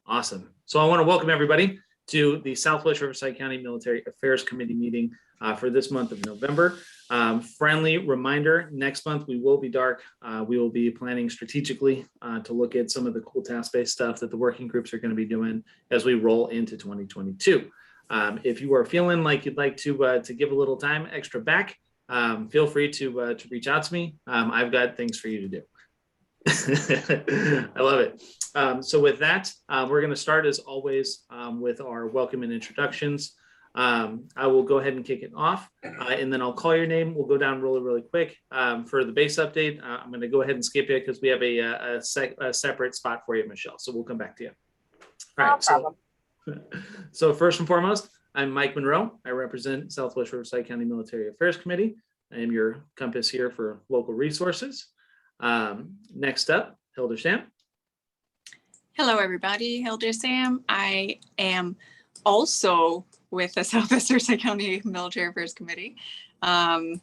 Awesome. So I want to welcome everybody to the Southwest Riverside County Military Affairs Committee meeting for this month of November. Friendly reminder, next month we will be dark. We will be planning strategically to look at some of the cool task-based stuff that the working groups are going to be doing as we roll into 2022. If you are feeling like you'd like to give a little time extra back, feel free to reach out to me. I've got things for you to do. I love it. So with that, we're going to start as always with our welcome and introductions. I will go ahead and kick it off and then I'll call your name. We'll go down really quick. For the base update, I'm going to go ahead and skip it because we have a separate spot for you, Michelle. So we'll come back to you. All right. So first and foremost, I'm Mike Monroe. I represent Southwest Riverside County Military Affairs Committee. I am your compass here for local resources. Next up, Hilda Sam. Hello, everybody. Hilda Sam. I am also with the Southwest Riverside County Military Affairs Committee. Good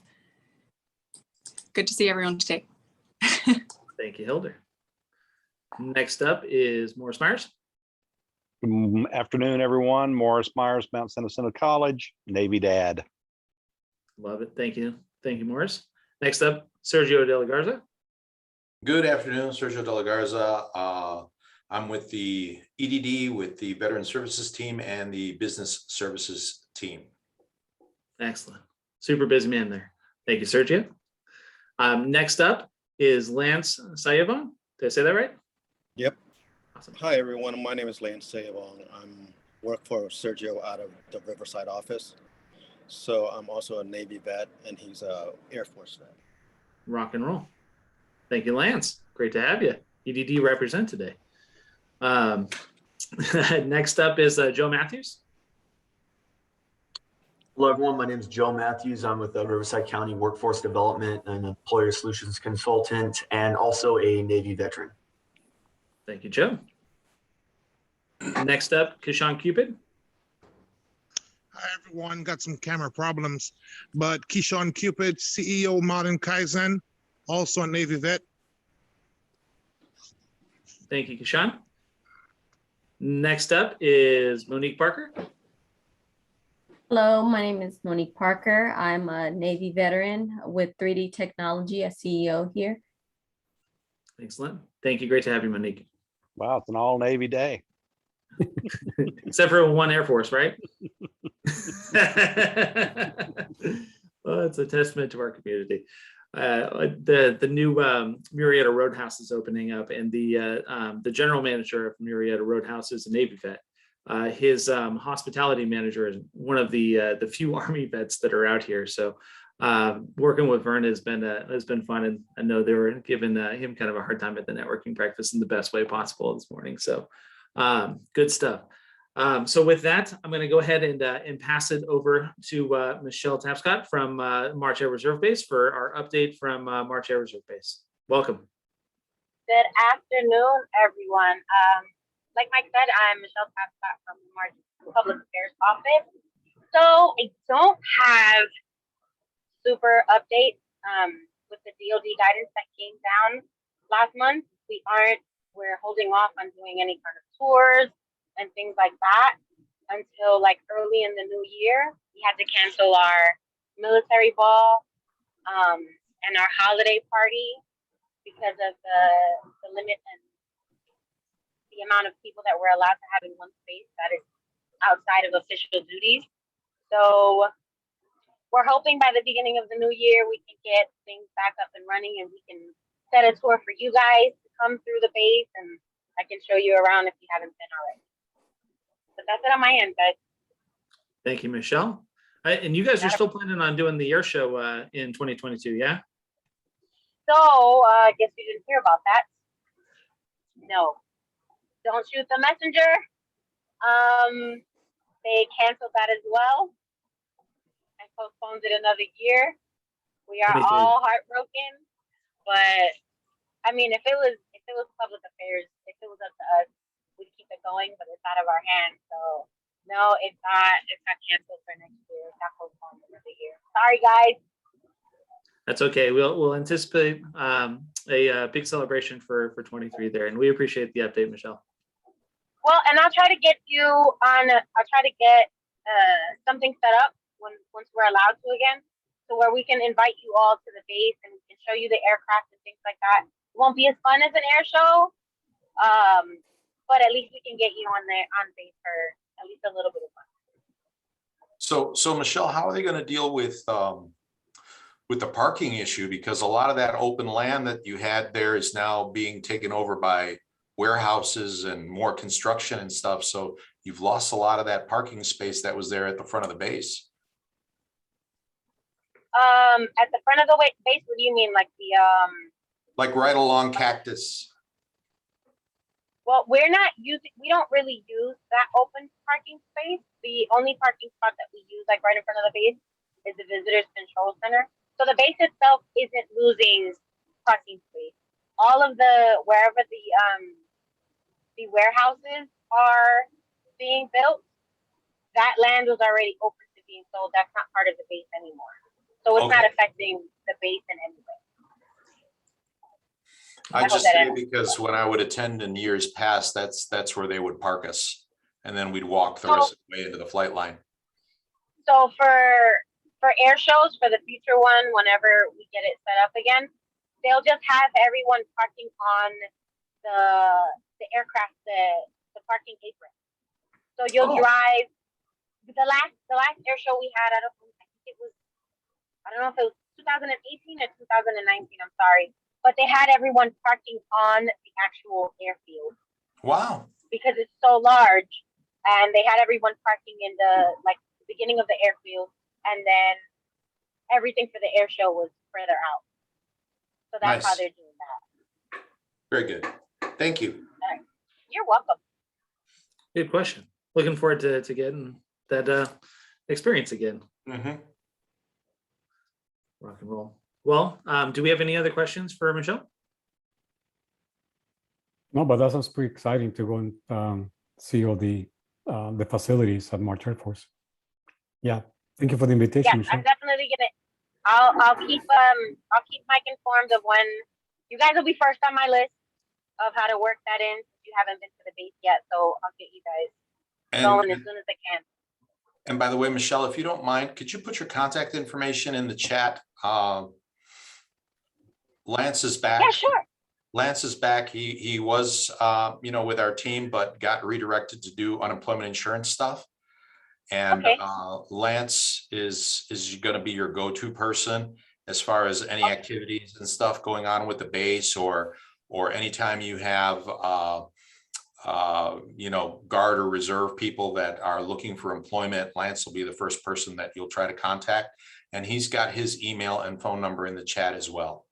to see everyone today. Thank you, Hilda. Next up is Morris Myers. Good afternoon, everyone. Morris Myers, Mount San Jacinto College, Navy dad. Love it. Thank you. Thank you, Morris. Next up, Sergio De La Garza. Good afternoon, Sergio De La Garza. I'm with the EDD, with the Veteran Services team and the Business Services team. Excellent. Super busy man there. Thank you, Sergio. Next up is Lance Sayavon. Did I say that right? Yep. Awesome. Hi, everyone. My name is Lance Sayavon. I'm work for Sergio out of the Riverside office. So I'm also a Navy vet and he's a Air Force vet. Rock and roll. Thank you, Lance. Great to have you. EDD represent today. Next up is Joe Matthews. Hello, everyone. My name is Joe Matthews. I'm with the Riverside County Workforce Development and Employer Solutions Consultant and also a Navy veteran. Thank you, Joe. Next up, Kishan Cupid. Hi, everyone. Got some camera problems, but Kishan Cupid, CEO Modern Kaizen, also a Navy vet. Thank you, Kishan. Next up is Monique Parker. Hello, my name is Monique Parker. I'm a Navy veteran with 3D Technology, a CEO here. Excellent. Thank you. Great to have you, Monique. Wow, it's an all Navy day. Except for one Air Force, right? Well, it's a testament to our community. The new Murrieta Roadhouse is opening up, and the general manager of Murrieta Roadhouse is a Navy vet. His hospitality manager is one of the few Army vets that are out here. So working with Vern has been fun, and I know they were giving him kind of a hard time at the networking breakfast in the best way possible this morning. So good stuff. So with that, I'm going to go ahead and pass it over to Michelle Tapscott from March Air Reserve Base for our update from March Air Reserve Base. Welcome. Good afternoon, everyone. Like Mike said, I'm Michelle Tapscott from the March Public Affairs Office. So I don't have super updates with the DoD guidance that came down last month. We're holding off on doing any kind of tours and things like that until like early in the new year. We had to cancel our military ball and our holiday party because of the limit and the amount of people that we're allowed to have in one space that is outside of official duties. So we're hoping by the beginning of the new year we can get things back up and running and we can set a tour for you guys to come through the base, and I can show you around if you haven't been already. But that's it on my end, guys. Thank you, Michelle. And you guys are still planning on doing the air show in 2022, yeah? So I guess you didn't hear about that. No, don't shoot the messenger. They canceled that as well and postponed it another year. We are all heartbroken, but I mean, if it was public affairs, if it was up to us, we'd keep it going, but it's out of our hands. So no, it's not canceled for next year. It's not postponed another year. Sorry, guys. That's okay. We'll anticipate a big celebration for 23 there, and we appreciate the update, Michelle. Well, and I'll try to get you on. I'll try to get something set up once we're allowed to again, so where we can invite you all to the base and we can show you the aircraft and things like that. It won't be as fun as an air show, but at least we can get you on base for at least a little bit of fun. So Michelle, how are they going to deal with the parking issue? Because a lot of that open land that you had there is now being taken over by warehouses and more construction and stuff. So you've lost a lot of that parking space that was there at the front of the base. At the front of the base, what do you mean? Like the Like right along Cactus. Well, we don't really use that open parking space. The only parking spot that we use, like right in front of the base, is the Visitors Control Center. So the base itself isn't losing parking space. All of wherever the warehouses are being built, that land was already open to being sold. That's not part of the base anymore. So it's not affecting the base in any way. I just say because when I would attend in years past, that's where they would park us, and then we'd walk the rest of the way into the flight line. So for air shows, for the future one, whenever we get it set up again, they'll just have everyone parking on the aircraft, the parking apron. So you'll drive. The last air show we had, I don't know if it was 2018 or 2019. I'm sorry. But they had everyone parking on the actual airfield. Wow. Because it's so large. And they had everyone parking in the beginning of the airfield. And then everything for the air show was further out. So that's how they're doing that. Very good. Thank you. All right. You're welcome. Good question. Looking forward to getting that experience again. Mm-hmm. Rock and roll. Well, do we have any other questions for Michelle? No, but that sounds pretty exciting to go and see all the facilities at March Air Force. Yeah, thank you for the invitation. Yeah, Michelle. I'm definitely gonna. I'll keep Mike informed of when you guys will be first on my list of how to work that in. If you haven't been to the base yet, so I'll get you guys going as soon as I can. And by the way, Michelle, if you don't mind, could you put your contact information in the chat? Lance is back. Yeah, sure. Lance is back. He was, with our team, but got redirected to do unemployment insurance stuff. And Lance is going to be your go-to person as far as any activities and stuff going on with the base, or anytime you have, guard or reserve people that are looking for employment. Lance will be the first person that you'll try to contact. And he's got his email and phone number in the chat as well.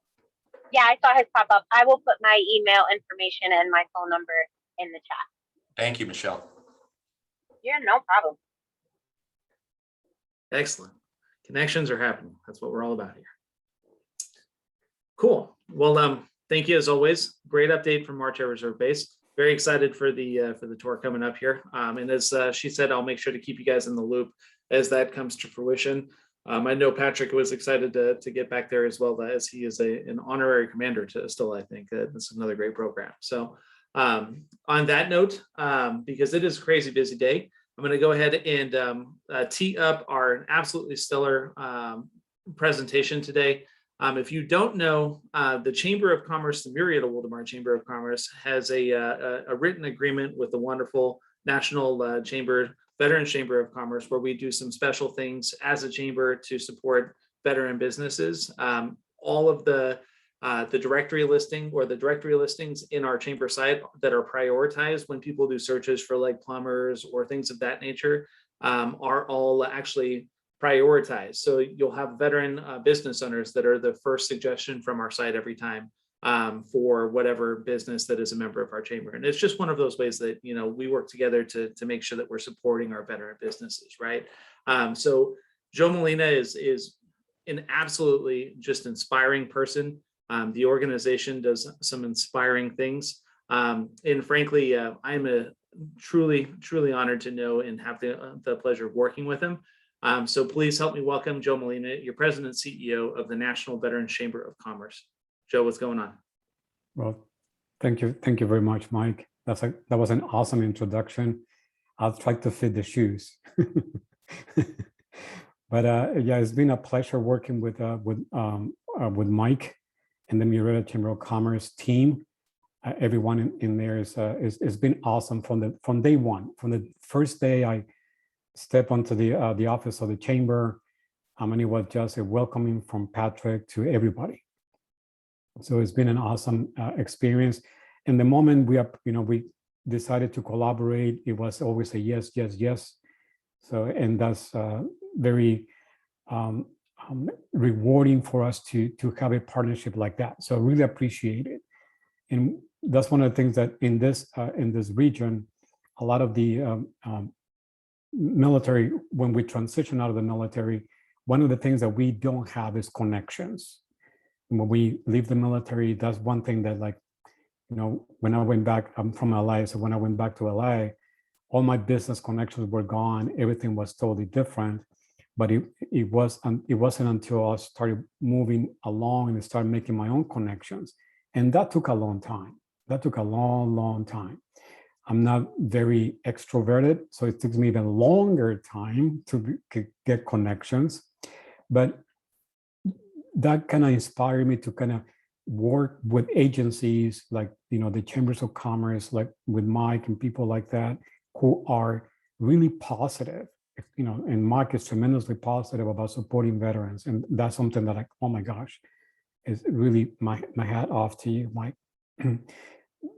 Yeah, I saw his pop up. I will put my email information and my phone number in the chat. Thank you, Michelle. Yeah, no problem. Excellent. Connections are happening. That's what we're all about here. Cool. Well, thank you as always. Great update from March Air Reserve Base. Very excited for the tour coming up here. And as she said, I'll make sure to keep you guys in the loop as that comes to fruition. I know Patrick was excited to get back there as well, as he is an honorary commander still, I think. This is another great program. So on that note, because it is a crazy busy day, I'm going to go ahead and tee up our absolutely stellar presentation today. If you don't know, the Chamber of Commerce, the Murrieta-Wildomar Chamber of Commerce, has a written agreement with the wonderful National Veterans Chamber of Commerce, where we do some special things as a chamber to support veteran businesses. All of the directory listing or the directory listings in our chamber site that are prioritized when people do searches for like plumbers or things of that nature are all actually prioritized. So you'll have veteran business owners that are the first suggestion from our site every time for whatever business that is a member of our chamber. And it's just one of those ways that, we work together to make sure that we're supporting our veteran businesses, right? So Joe Molina is an absolutely just inspiring person. The organization does some inspiring things. And frankly, I'm truly honored to know and have the pleasure of working with him. So please help me welcome Joe Molina, your president and CEO of the National Veterans Chamber of Commerce. Joe, what's going on? Well, thank you very much, Mike. That was an awesome introduction. I'll try to fit the shoes. But yeah, it's been a pleasure working with Mike and the Murrieta Chamber of Commerce team. Everyone in there it's been awesome from day one. From the first day I stepped onto the office of the chamber, and it was just a welcoming from Patrick to everybody. So it's been an awesome experience. And the moment we decided to collaborate, it was always a yes, yes, yes. So, and that's very rewarding for us to have a partnership like that. So I really appreciate it. And that's one of the things that in this region, a lot of the military, when we transition out of the military, one of the things that we don't have is connections. When we leave the military, that's one thing that, like, when I went back, I'm from LA, so when I went back to LA, all my business connections were gone. Everything was totally different. But it wasn't until I started moving along and started making my own connections. And that took a long time. That took a long, long time. I'm not very extroverted, so it takes me even longer time to get connections. But that kind of inspired me to kind of work with agencies like, the Chambers of Commerce, like with Mike and people like that, who are really positive, and Mike is tremendously positive about supporting veterans. And that's something that oh my gosh, is really my hat off to you, Mike.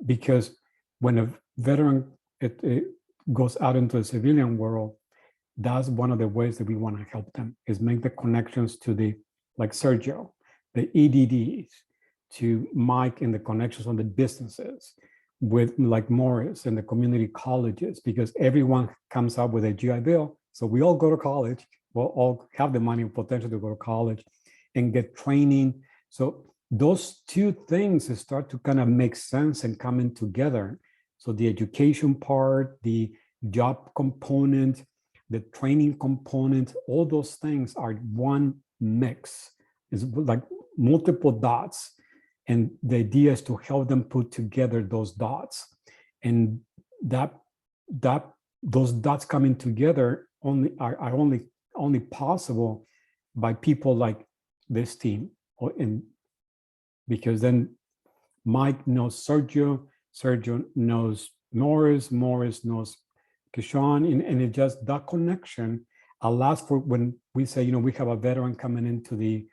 Because when a veteran it goes out into the civilian world, that's one of the ways that we want to help them, is make the connections to like Sergio, the EDDs, to Mike and the connections on the businesses, with like Morris and the community colleges, because everyone comes up with a GI Bill. So we all go to college, we'll all have the money and potential to go to college and get training. So those two things start to kind of make sense and come in together. So the education part, the job component, the training component, all those things are one mix. It's like multiple dots. And the idea is to help them put together those dots. And those dots coming together are only possible by people like this team. Because then Mike knows Sergio, Sergio knows Morris, Morris knows Kishan, and it just, that connection allows for, when we say, we have a veteran coming into the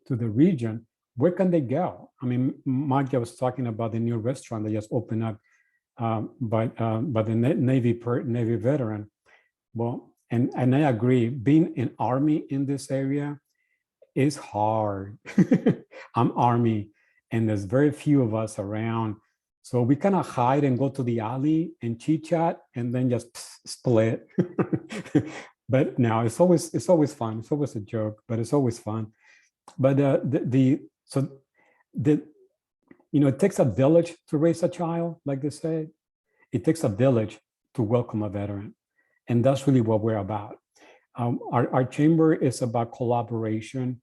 region, where can they go? I mean, Mike was talking about the new restaurant that just opened up by the Navy veteran. Well, and I agree, being an Army in this area is hard. I'm Army, and there's very few of us around. So we kind of hide and go to the alley and chit chat and then just split. But no, it's always fun. It's always a joke, but it's always fun. But it takes a village to raise a child, like they say. It takes a village to welcome a veteran. And that's really what we're about. Our chamber is about collaboration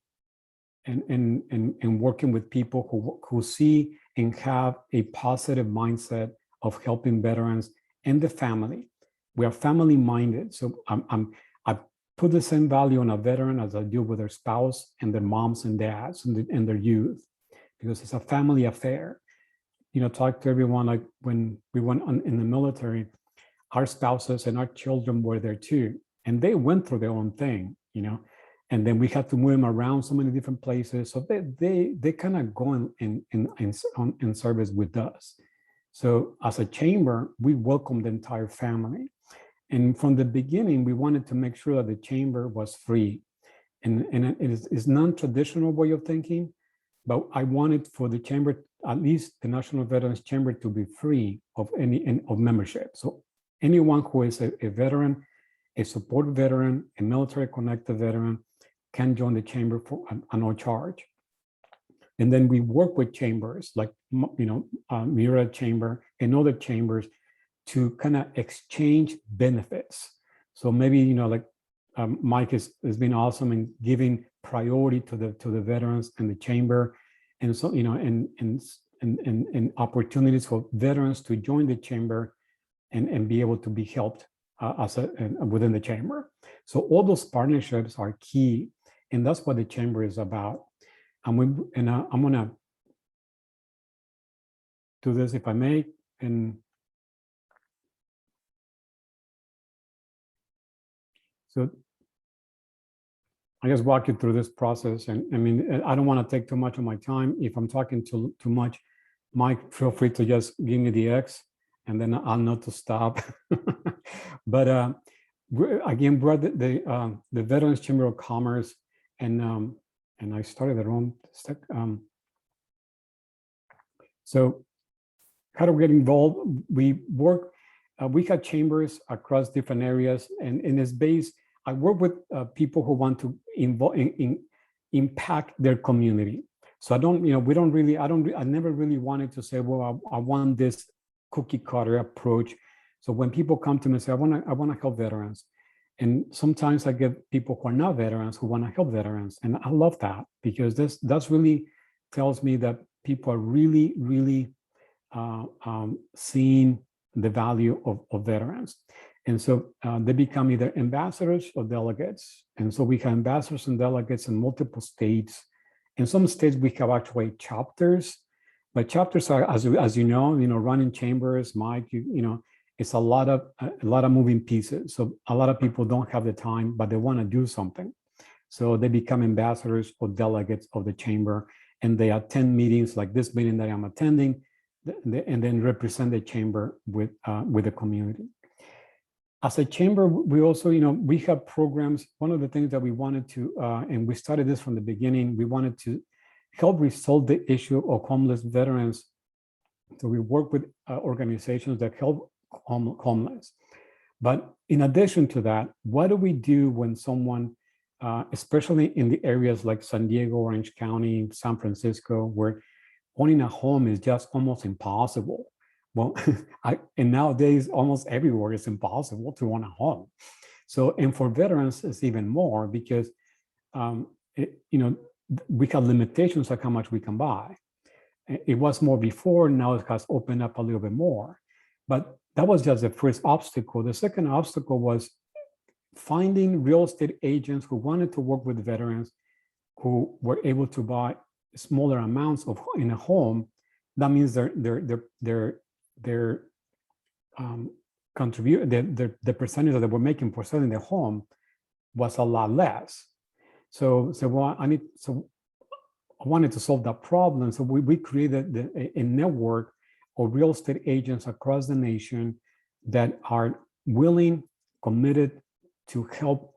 and working with people who see and have a positive mindset of helping veterans and the family. We are family minded. So I put the same value on a veteran as I do with their spouse and their moms and dads and their youth, because it's a family affair. Talk to everyone, like when we went in the military, our spouses and our children were there too. And they went through their own thing, and then we had to move them around so many different places. So they kind of go in service with us. So as a chamber, we welcome the entire family. And from the beginning, we wanted to make sure that the chamber was free. And it is non-traditional way of thinking, but I wanted for the chamber, at least the National Veterans Chamber, to be free of of membership. So anyone who is a veteran, a support veteran, a military connected veteran can join the chamber for no charge. And then we work with chambers like, Murrieta Chamber and other chambers to kind of exchange benefits. So maybe, like Mike has been awesome in giving priority to the veterans and the chamber, and so and opportunities for veterans to join the chamber and be able to be helped within the chamber. So all those partnerships are key, and that's what the chamber is about. I'm gonna do this if I may, and so I just walk you through this process. And I mean, I don't want to take too much of my time. If I'm talking too much, Mike, feel free to just give me the X, and then I'll know to stop. But again, we're the Veterans Chamber of Commerce, and I started the wrong. So how do we get involved? We work. We have chambers across different areas, and in this base, I work with people who want to impact their community. So I don't, we don't really, I never really wanted to say, well, I want this cookie cutter approach. So when people come to me and say, I want to help veterans, and sometimes I get people who are not veterans who want to help veterans, and I love that, because that's really tells me that people are really, really seeing the value of veterans. And so they become either ambassadors or delegates. And so we have ambassadors and delegates in multiple states. In some states, we have actually chapters, but chapters are, as you know, running chambers, Mike, it's a lot of moving pieces. So a lot of people don't have the time, but they want to do something. So they become ambassadors or delegates of the chamber, and they attend meetings like this meeting that I'm attending, and then represent the chamber with the community. As a chamber, we also, we have programs. One of the things that we wanted to, and we started this from the beginning, we wanted to help resolve the issue of homeless veterans. So we work with organizations that help homeless. But in addition to that, what do we do when someone, especially in the areas like San Diego, Orange County, San Francisco, where owning a home is just almost impossible? Well, and nowadays, almost everywhere it's impossible to own a home. So, and for veterans, it's even more, because, we have limitations on how much we can buy. It was more before, now it has opened up a little bit more. But that was just the first obstacle. The second obstacle was finding real estate agents who wanted to work with veterans, who were able to buy smaller amounts in a home. That means their the percentage that they were making for selling the home was a lot less. So I wanted to solve that problem. So we created a network of real estate agents across the nation that are willing, committed to help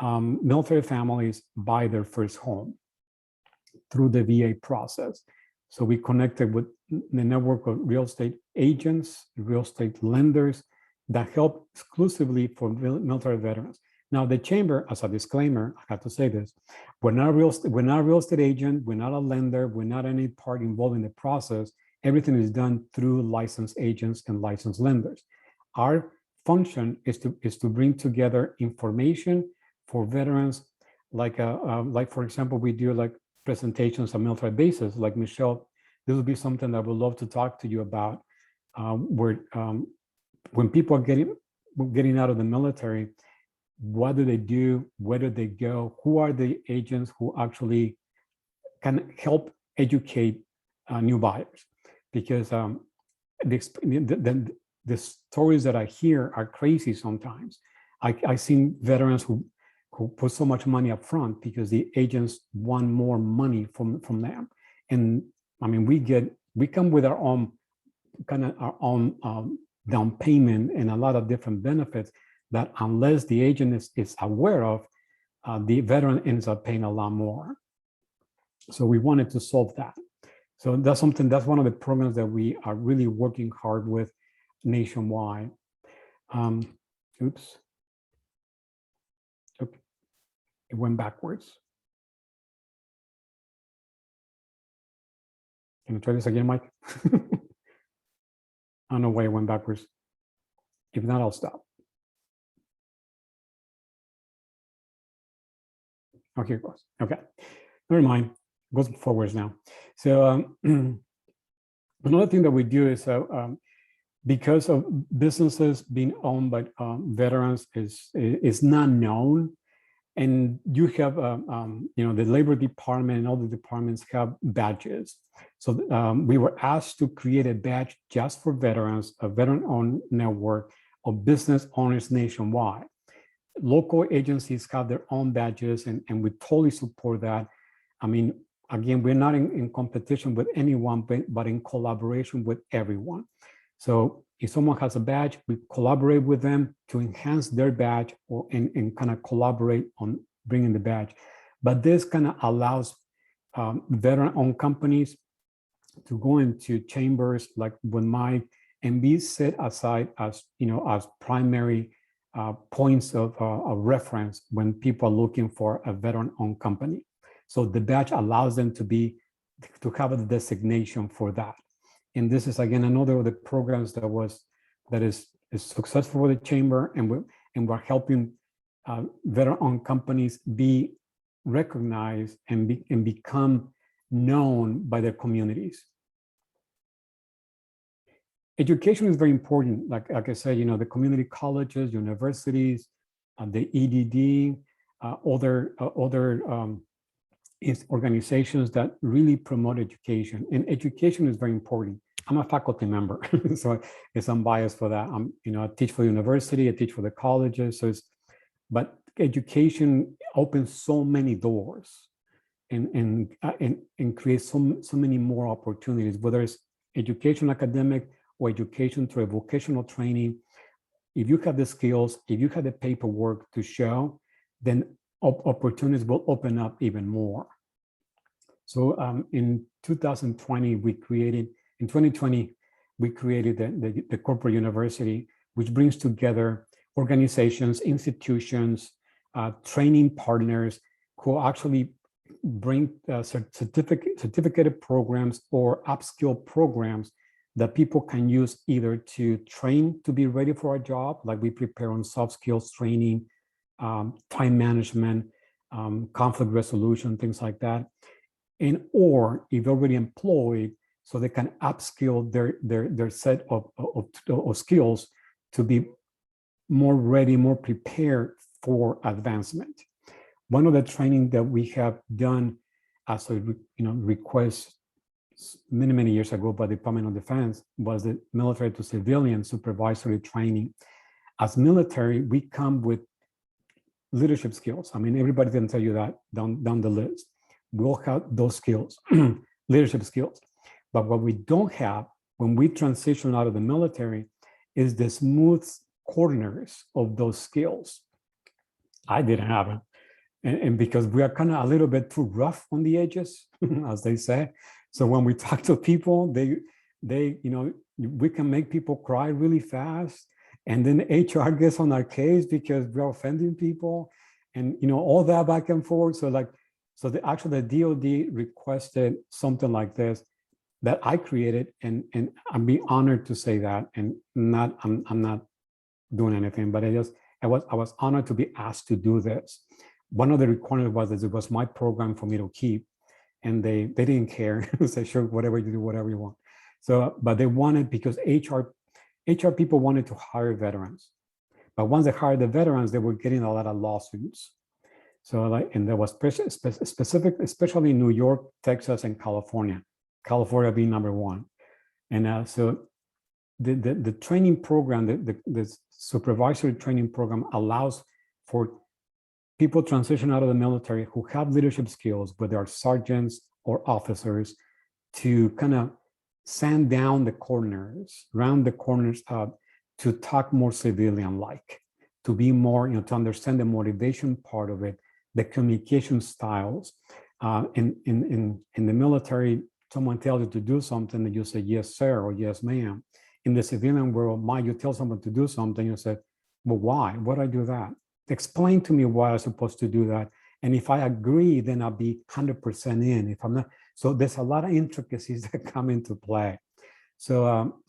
military families buy their first home through the VA process. So we connected with the network of real estate agents, real estate lenders that help exclusively for military veterans. Now, the chamber, as a disclaimer, I have to say this: we're not a real estate agent, we're not a lender, we're not any part involved in the process. Everything is done through licensed agents and licensed lenders. Our function is to bring together information for veterans, like for example, we do like presentations on military bases, like Michelle. This will be something that I would love to talk to you about, where when people are getting out of the military, what do they do? Where do they go? Who are the agents who actually can help educate new buyers? Because the stories that I hear are crazy sometimes. I've seen veterans who put so much money up front because the agents want more money from them. And I mean, we come with our own down payment and a lot of different benefits that, unless the agent is aware of, the veteran ends up paying a lot more. So we wanted to solve that. So that's one of the programs that we are really working hard with nationwide. Oops. Okay. It went backwards. Can you try this again, Mike? I don't know why it went backwards. If not, I'll stop. here it goes. Okay, never mind. Goes forwards now. So another thing that we do is because of businesses being owned by veterans is not known, and you have the labor department and all the departments have badges. So we were asked to create a badge just for veterans, a veteran-owned network of business owners nationwide. Local agencies have their own badges, and we totally support that. I mean, again, we're not in competition with anyone, but in collaboration with everyone. So if someone has a badge, we collaborate with them to enhance their badge and kind of collaborate on bringing the badge. But this kind of allows veteran-owned companies to go into chambers like when Mike and be set aside as as primary points of reference when people are looking for a veteran-owned company. So the badge allows them to have a designation for that. And this is again another of the programs that is successful with the chamber, and we're helping veteran-owned companies be recognized and become known by their communities. Education is very important. Like I said, the community colleges, universities, the EDD, other organizations that really promote education. And education is very important. I'm a faculty member, so it's unbiased for that. I teach for the university, I teach for the colleges. But education opens so many doors and creates so many more opportunities, whether it's education academic or education through a vocational training. If you have the skills, if you have the paperwork to show, then opportunities will open up even more. So in 2020, in 2020, we created the corporate university, which brings together organizations, institutions, training partners who actually bring certificated programs or upskill programs that people can use either to train to be ready for a job, like we prepare on soft skills training, time management, conflict resolution, things like that. Or if they're already employed, so they can upskill their set of skills to be more ready, more prepared for advancement. One of the training that we have done as a request many years ago by the Department of Defense was the military to civilian supervisory training. As military, we come with leadership skills. I mean, everybody can tell you that down the list. We all have those skills, leadership skills. But what we don't have when we transition out of the military is the smooth corners of those skills. I didn't have it. And because we are kind of a little bit too rough on the edges, as they say. So when we talk to people, we can make people cry really fast. And then HR gets on our case because we're offending people and, all that back and forth. So the DOD requested something like this that I created, and I'm being honored to say that, and I'm not doing anything, but I was honored to be asked to do this. One of the requirements was that it was my program for me to keep, and they didn't care. They said, sure, whatever you do, whatever you want. So, but they wanted, because HR people wanted to hire veterans, but once they hired the veterans, they were getting a lot of lawsuits. So and there was specific, especially in New York, Texas, and California being number one. And so the training program, the supervisory training program allows for people transition out of the military who have leadership skills, whether they are sergeants or officers, to kind of sand down the corners, round the corners up, to talk more civilian-like, to be more, to understand the motivation part of it, the communication styles. In the military, someone tells you to do something and you say, yes, sir, or yes, ma'am. In the civilian world, you tell someone to do something, you say, well, why? Why do I do that? Explain to me why I'm supposed to do that. And if I agree, then I'll be 100% in. If I'm not, so there's a lot of intricacies that come into play. So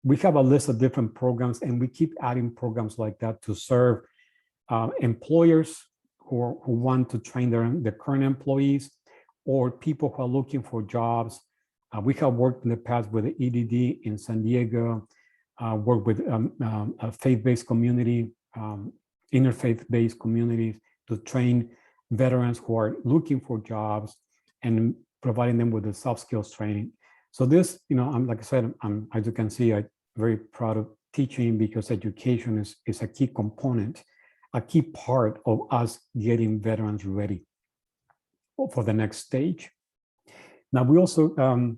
we have a list of different programs, and we keep adding programs like that to serve employers who want to train their current employees, or people who are looking for jobs. We have worked in the past with the EDD in San Diego, worked with a faith-based community, interfaith-based communities to train veterans who are looking for jobs and providing them with the soft skills training. So this, I'm, like I said, as you can see, I'm very proud of teaching, because education is a key component, a key part of us getting veterans ready for the next stage. Now, we also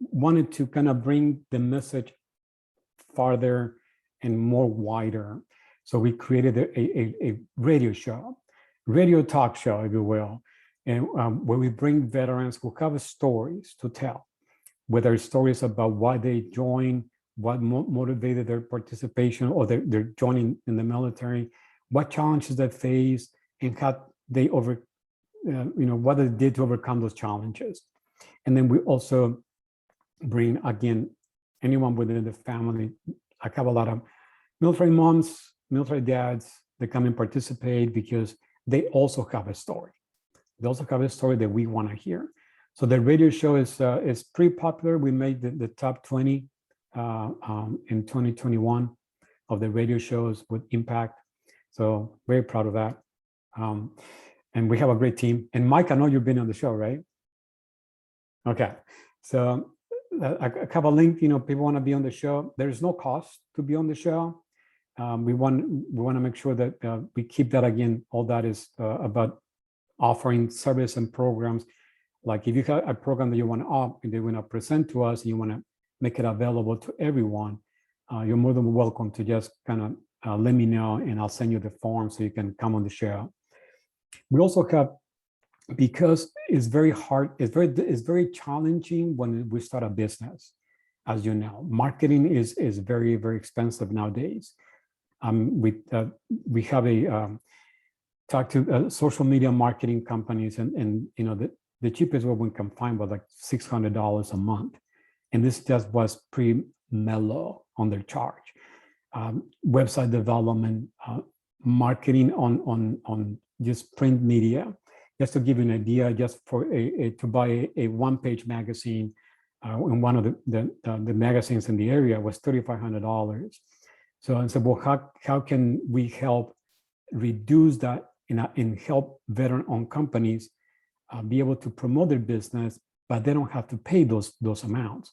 wanted to kind of bring the message farther and more wider. So we created a radio show, radio talk show, if you will, and where we bring veterans who have stories to tell, whether it's stories about why they joined, what motivated their participation or their joining in the military, what challenges they faced, and how they what they did to overcome those challenges. And then we also bring, again, anyone within the family. I have a lot of military moms, military dads that come and participate because they also have a story. They also have a story that we want to hear. So the radio show is pretty popular. We made the top 20 in 2021 of the radio shows with impact. So very proud of that. And we have a great team. And Mike, I know you've been on the show, right? Okay. So I have a link, people want to be on the show. There's no cost to be on the show. We want to make sure that we keep that, again, all that is about offering service and programs. Like if you have a program that you want to present to us and you want to make it available to everyone, you're more than welcome to just kind of let me know, and I'll send you the form so you can come on the show. We also have, because it's very hard, it's very challenging when we start a business. As you know, marketing is very, very expensive nowadays. We have talk to social media marketing companies, and the cheapest one we can find was like $600 a month, and this just was pretty mellow on their charge. Website development, marketing on just print media. Just to give you an idea, just for to buy a one-page magazine in one of the magazines in the area was $3,500. So I said, well, how can we help reduce that and help veteran-owned companies be able to promote their business, but they don't have to pay those amounts.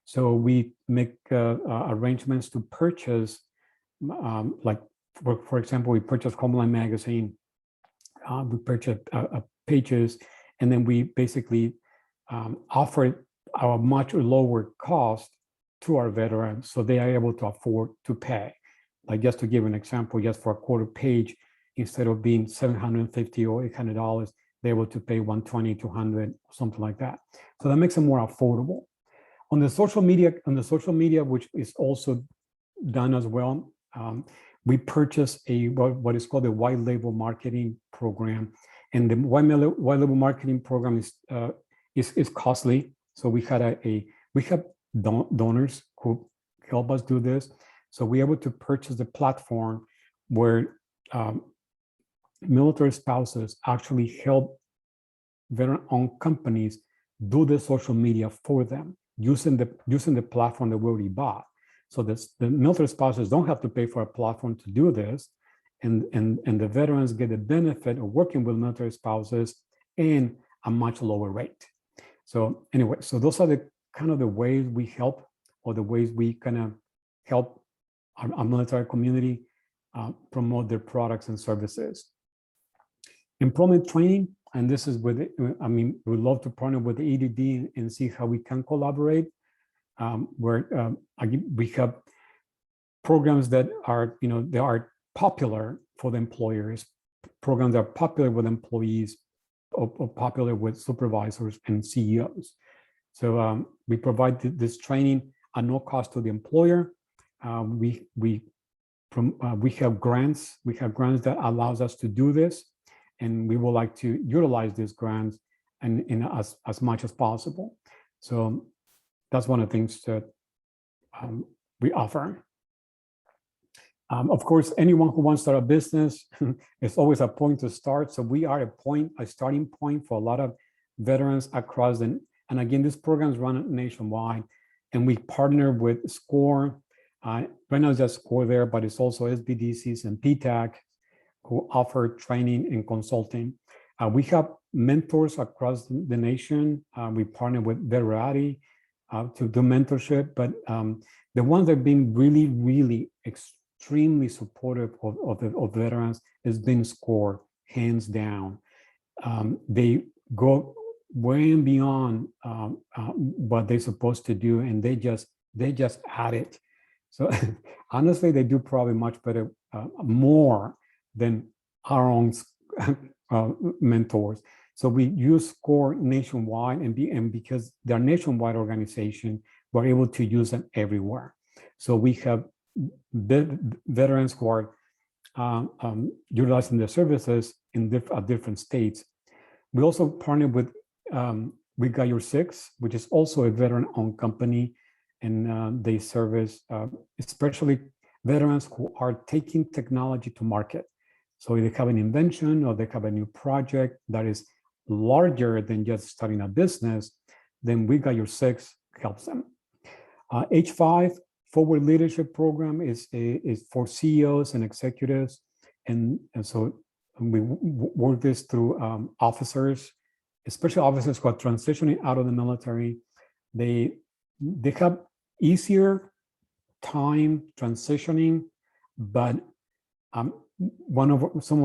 So we make arrangements to purchase, like for example, we purchased Homeland Magazine. We purchased pages, and then we basically offer a much lower cost to our veterans, so they are able to afford to pay. Like, just to give an example, just for a quarter page, instead of being $750 or $800, they're able to pay $120, $200, something like that. So that makes them more affordable. On the social media, which is also done as well, we purchased what is called the white label marketing program, and the white label marketing program is costly. So we have donors who help us do this. So we're able to purchase the platform where military spouses actually help veteran-owned companies do the social media for them using the platform that we already bought. So the military spouses don't have to pay for a platform to do this, and the veterans get the benefit of working with military spouses in a much lower rate. So anyway, so those are the kind of the ways we help, or the ways we kind of help our military community promote their products and services. Employment training, and this is with, we'd love to partner with the EDD and see how we can collaborate. Where we have programs that are, they are popular for the employers, programs that are popular with employees, or popular with supervisors and CEOs. So we provide this training at no cost to the employer. We have grants. We have grants that allows us to do this, and we would like to utilize these grants and as much as possible. So that's one of the things that we offer. Of course, anyone who wants to start a business, it's always a point to start. So we are a starting point for a lot of veterans across the, and again, this program is run nationwide, and we partner with SCORE. Right now it's just SCORE there, but it's also SBDCs and PTAC who offer training and consulting. We have mentors across the nation. We partner with Verity to do mentorship, but the ones that have been really, really extremely supportive of veterans has been SCORE, hands down. They go way and beyond what they're supposed to do, and they just add it. So honestly, they do probably much better, more than our own mentors. So we use SCORE nationwide, and because they're a nationwide organization, we're able to use them everywhere. So we have veterans who are utilizing their services in different states. We also partner with We Got Your Six, which is also a veteran-owned company, and they service especially veterans who are taking technology to market. So if they have an invention or they have a new project that is larger than just starting a business, then We Got Your Six helps them. H5 Forward Leadership Program is for CEOs and executives, and so we work this through officers, especially officers who are transitioning out of the military. They have easier time transitioning, but some of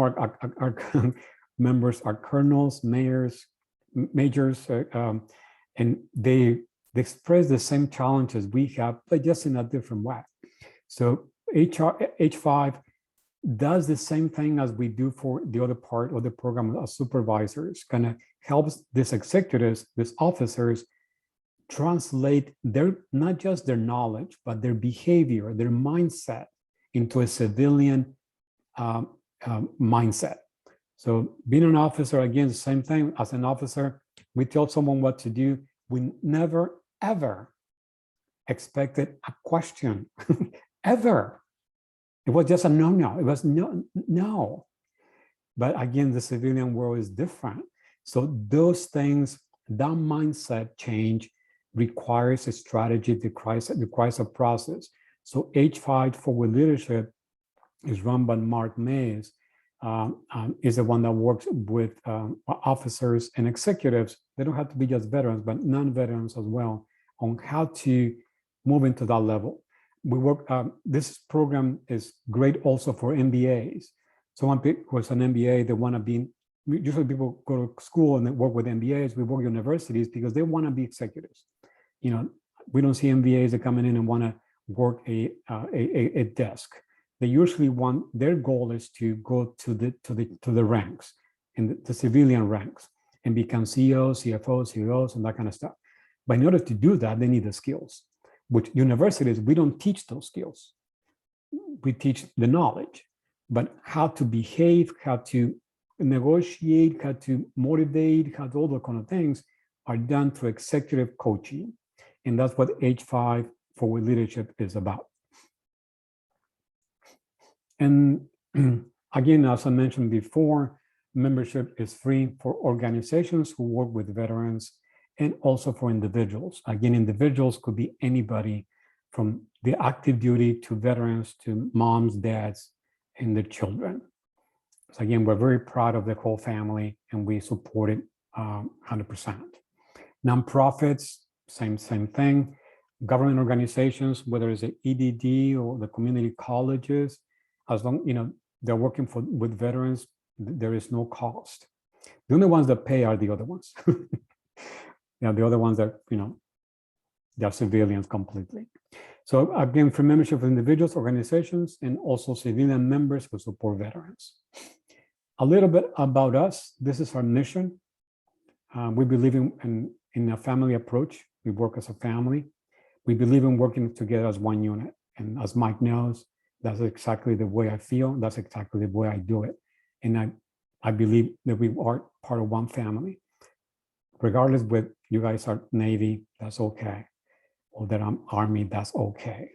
our members are colonels, majors, and they express the same challenges we have, but just in a different way. So H5 does the same thing as we do for the other part of the program as supervisors, kind of helps these executives, these officers, translate not just their knowledge, but their behavior, their mindset into a civilian mindset. So being an officer, again, the same thing. As an officer, we tell someone what to do. We never, ever expected a question, ever. It was just a no. It was no. But again, the civilian world is different. So those things, that mindset change requires a strategy, requires a process. So H5 Forward Leadership is run by Mark Mays, is the one that works with officers and executives. They don't have to be just veterans, but non-veterans as well, on how to move into that level. We work, this program is great also for MBAs. Someone who has an MBA, they want to be, usually people go to school and they work with MBAs, we work universities because they want to be executives. You know, we don't see MBAs that coming in and want to work a desk. They usually want, their goal is to go to the ranks, in the civilian ranks, and become CEOs, CFOs, CEOs, and that kind of stuff. But in order to do that, they need the skills, which universities, we don't teach those skills. We teach the knowledge, but how to behave, how to negotiate, how to motivate, how to all those kind of things are done through executive coaching. And that's what H5 Forward Leadership is about. And again, as I mentioned before, membership is free for organizations who work with veterans and also for individuals. Again, individuals could be anybody from the active duty to veterans to moms, dads, and their children. So again, we're very proud of the whole family and we support it 100%. Nonprofits, same thing. Government organizations, whether it's the EDD or the community colleges, as long, you know, they're working with veterans, there is no cost. The only ones that pay are the other ones. Yeah, the other ones that, you know, they're civilians completely. So again, for membership of individuals, organizations, and also civilian members who support veterans. A little bit about us. This is our mission. We believe in a family approach. We work as a family. We believe in working together as one unit. And as Mike knows, that's exactly the way I feel. That's exactly the way I do it. And I believe that we are part of one family. Regardless whether you guys are Navy, that's okay. or that I'm Army, that's okay.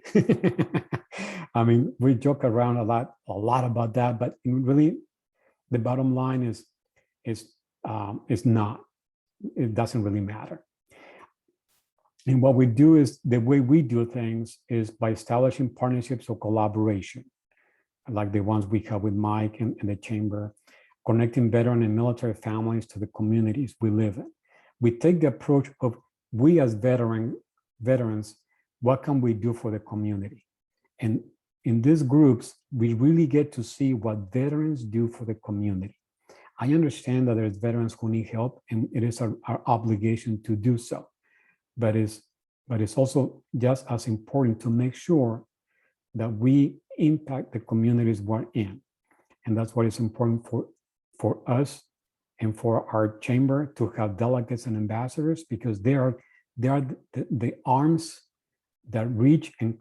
I mean, we joke around a lot about that, but really, the bottom line is not. It doesn't really matter. And what we do is, the way we do things is by establishing partnerships or collaboration, like the ones we have with Mike and the Chamber, connecting veteran and military families to the communities we live in. We take the approach of, we as veterans, what can we do for the community? And in these groups, we really get to see what veterans do for the community. I understand that there's veterans who need help, and it is our obligation to do so. But it's also just as important to make sure that we impact the communities we're in. And that's what is important for us and for our chamber to have delegates and ambassadors, because they are the arms that reach and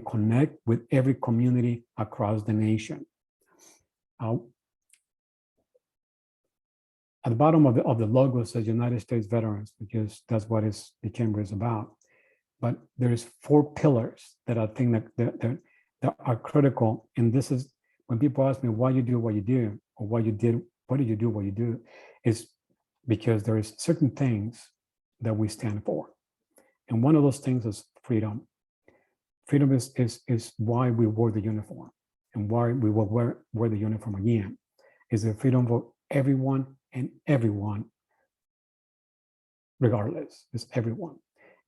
connect with every community across the nation. At the bottom of the logo says United States Veterans, because that's what the chamber is about. But there's 4 pillars that I think that are critical. And this is when people ask me why you do what you do, or what did you do what you do, is because there is certain things that we stand for. And one of those things is freedom. Freedom is why we wore the uniform, and why we will wear the uniform again, is the freedom for everyone and everyone, regardless, is everyone.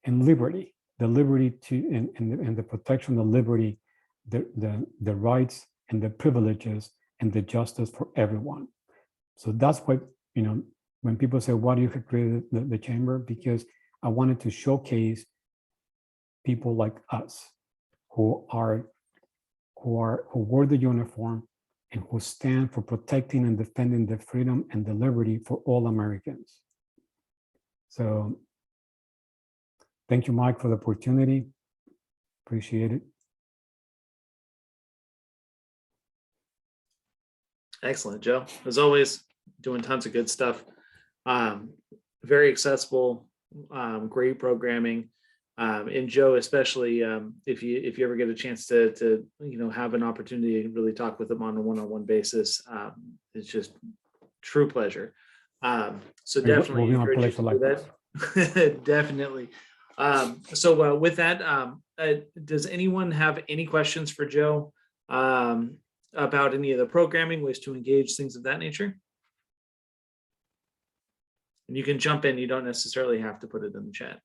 And liberty, the liberty to, and the protection of liberty, the rights and the privileges and the justice for everyone. So that's why, when people say, why do you have created the chamber? Because I wanted to showcase people like us who wear the uniform and who stand for protecting and defending the freedom and the liberty for all Americans. So thank you, Mike, for the opportunity. Appreciate it. Excellent, Joe. As always, doing tons of good stuff. Very accessible, great programming. And Joe, especially if you ever get a chance to have an opportunity to really talk with him on a one-on-one basis, it's just true pleasure. So definitely encourage you to do that. Definitely. So with that, does anyone have any questions for Joe about any of the programming, ways to engage, things of that nature? And you can jump in. You don't necessarily have to put it in the chat.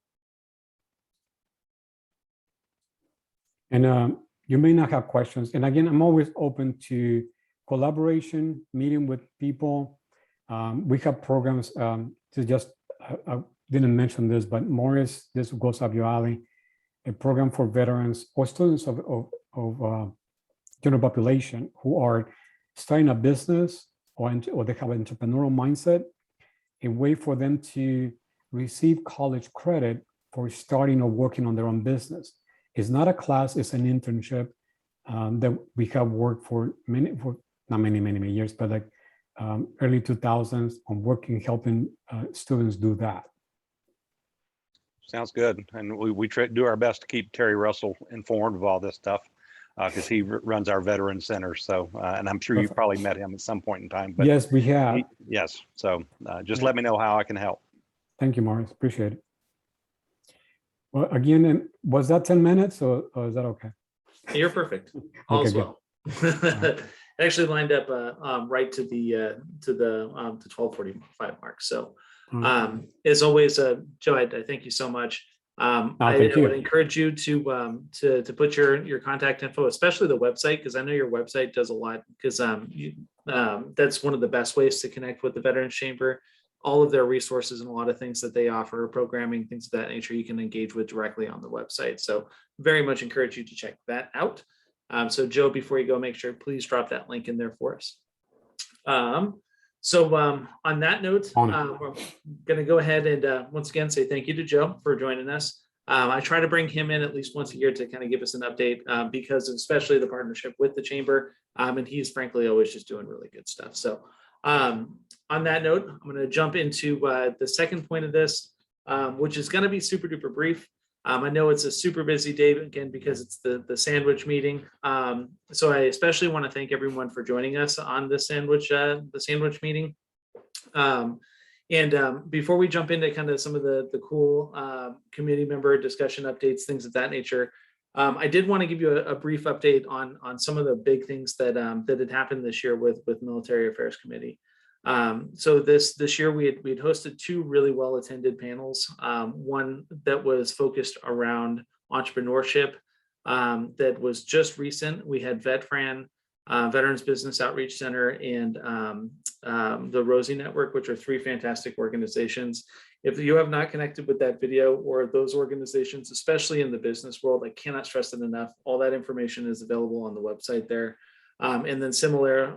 And you may not have questions. And again, I'm always open to collaboration, meeting with people. We have programs to just, I didn't mention this, but Morris, this goes up your alley, a program for veterans or students of general population who are starting a business or they have an entrepreneurial mindset, a way for them to receive college credit for starting or working on their own business. It's not a class, it's an internship that we have worked for not many years, but like early 2000s on working, helping students do that. Sounds good. And we do our best to keep Terry Russell informed of all this stuff because he runs our veteran center. So, and I'm sure you've probably met him at some point in time. But yes, we have. Yes. So just let me know how I can help. Thank you, Morris. Appreciate it. Well, again, was that 10 minutes or is that okay? You're perfect. Okay, well. It actually lined up right to the 12:45 mark. So as always, Joe, I thank you so much. I would encourage you to put your contact info, especially the website, because I know your website does a lot, because that's one of the best ways to connect with the Veterans Chamber. All of their resources and a lot of things that they offer, programming, things of that nature, you can engage with directly on the website. So very much encourage you to check that out. So Joe, before you go, make sure, please drop that link in there for us. So on that note, we're going to go ahead and once again say thank you to Joe for joining us. I try to bring him in at least once a year to kind of give us an update because especially the partnership with the Chamber, and he's frankly always just doing really good stuff. So on that note, I'm going to jump into the second point of this, which is going to be super duper brief. I know it's a super busy day again because it's the sandwich meeting. So I especially want to thank everyone for joining us on the sandwich meeting. Before we jump into kind of some of the cool committee member discussion updates, things of that nature, I did want to give you a brief update on some of the big things that that had happened this year with Military Affairs Committee. So this year we had hosted two really well attended panels. One that was focused around entrepreneurship, that was just recent. We had VetFran, Veterans Business Outreach Center, and the Rosie Network, which are three fantastic organizations. If you have not connected with that video or those organizations, especially in the business world, I cannot stress it enough. All that information is available on the website there. And then similar,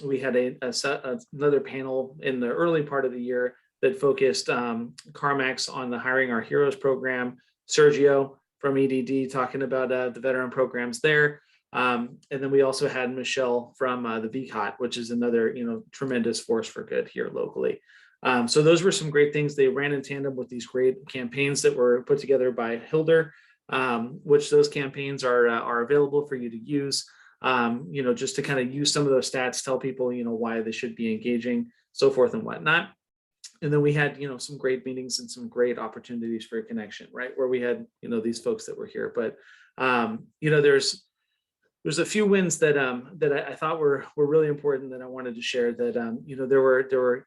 we had another panel in the early part of the year that focused CarMax on the Hiring Our Heroes program, Sergio from EDD talking about the veteran programs there. And then we also had Michelle from the VCOT, which is another tremendous force for good here locally. So those were some great things. They ran in tandem with these great campaigns that were put together by Hilder, which those campaigns are available for you to use. Just to kind of use some of those stats, tell people, why they should be engaging, so forth and whatnot. And then we had, some great meetings and some great opportunities for a connection, right? Where we had, these folks that were here. But, there's a few wins that I thought were really important that I wanted to share that, there were,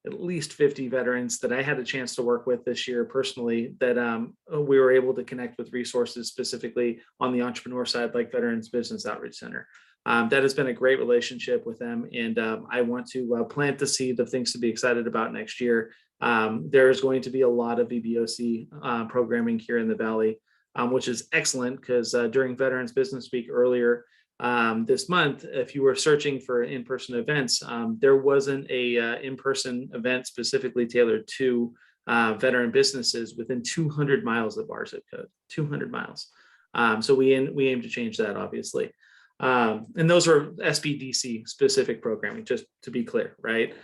at least 50 veterans that I had a chance to work with this year personally that we were able to connect with resources specifically on the entrepreneur side, like Veterans Business Outreach Center. That has been a great relationship with them. And I want to plant the seed of things to be excited about next year. There's going to be a lot of VBOC programming here in the Valley, which is excellent because during Veterans Business Week earlier this month, if you were searching for in-person events, there wasn't a in-person event specifically tailored to veteran businesses within 200 miles of our zip code, 200 miles. So we aim to change that, obviously. And those are SBDC specific programming, just to be clear, right?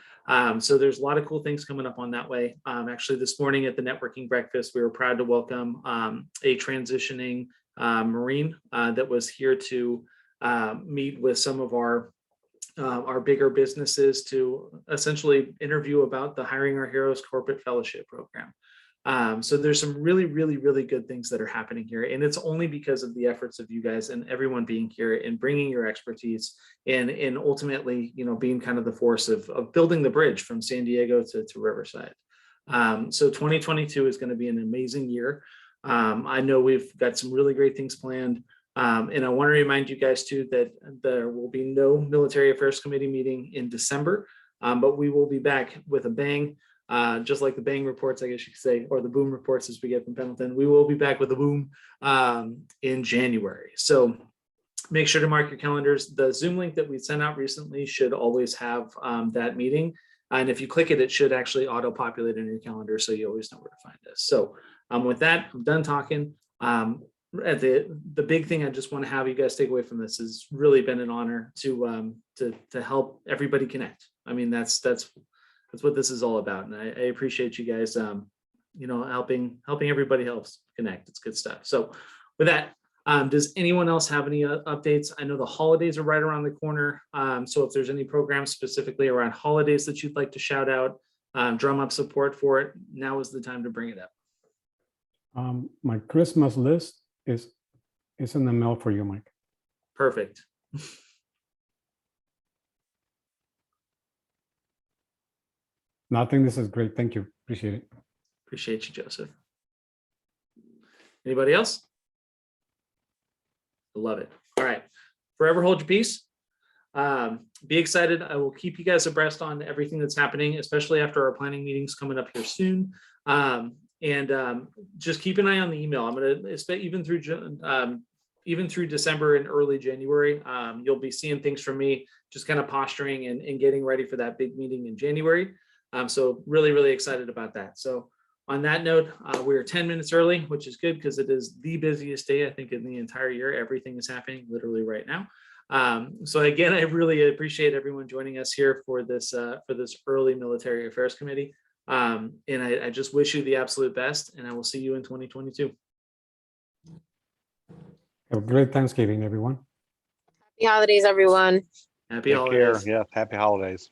So there's a lot of cool things coming up on that way. Actually, this morning at the networking breakfast, we were proud to welcome a transitioning Marine that was here to meet with some of our bigger businesses to essentially interview about the Hiring Our Heroes Corporate Fellowship Program. So there's some really, really, really good things that are happening here. And it's only because of the efforts of you guys and everyone being here and bringing your expertise and ultimately, being kind of the force of building the bridge from San Diego to Riverside. So 2022 is going to be an amazing year. I know we've got some really great things planned. And I want to remind you guys too that there will be no Military Affairs Committee meeting in December, but we will be back with a bang, just like the bang reports, I guess you could say, or the boom reports as we get from Pendleton. We will be back with a boom in January. So make sure to mark your calendars. The Zoom link that we sent out recently should always have that meeting. And if you click it, it should actually auto-populate in your calendar, so you always know where to find us. So with that, I'm done talking. The big thing I just want to have you guys take away from this has really been an honor to help everybody connect. I mean, that's what this is all about, and I appreciate you guys helping everybody else connect. It's good stuff. So with that, does anyone else have any updates? I know the holidays are right around the corner, so if there's any programs specifically around holidays that you'd like to shout out, drum up support for it, now is the time to bring it up. My Christmas list is in the mail for you, Mike. Perfect. No, I think this is great. Thank you. Appreciate it. Appreciate you, Joseph. Anybody else? I love it. All right. Forever hold your peace. Be excited. I will keep you guys abreast on everything that's happening, especially after our planning meetings coming up here soon. And just keep an eye on the email. I'm going to expect even through December and early January, you'll be seeing things from me, just kind of posturing and getting ready for that big meeting in January. So really, really excited about that. So on that note, we're 10 minutes early, which is good because it is the busiest day, I think, in the entire year. Everything is happening literally right now. So again, I really appreciate everyone joining us here for this early Military Affairs Committee. And I just wish you the absolute best, and I will see you in 2022. Have a great Thanksgiving, everyone. Happy holidays, everyone. Happy Take care. holidays. Yeah, happy holidays.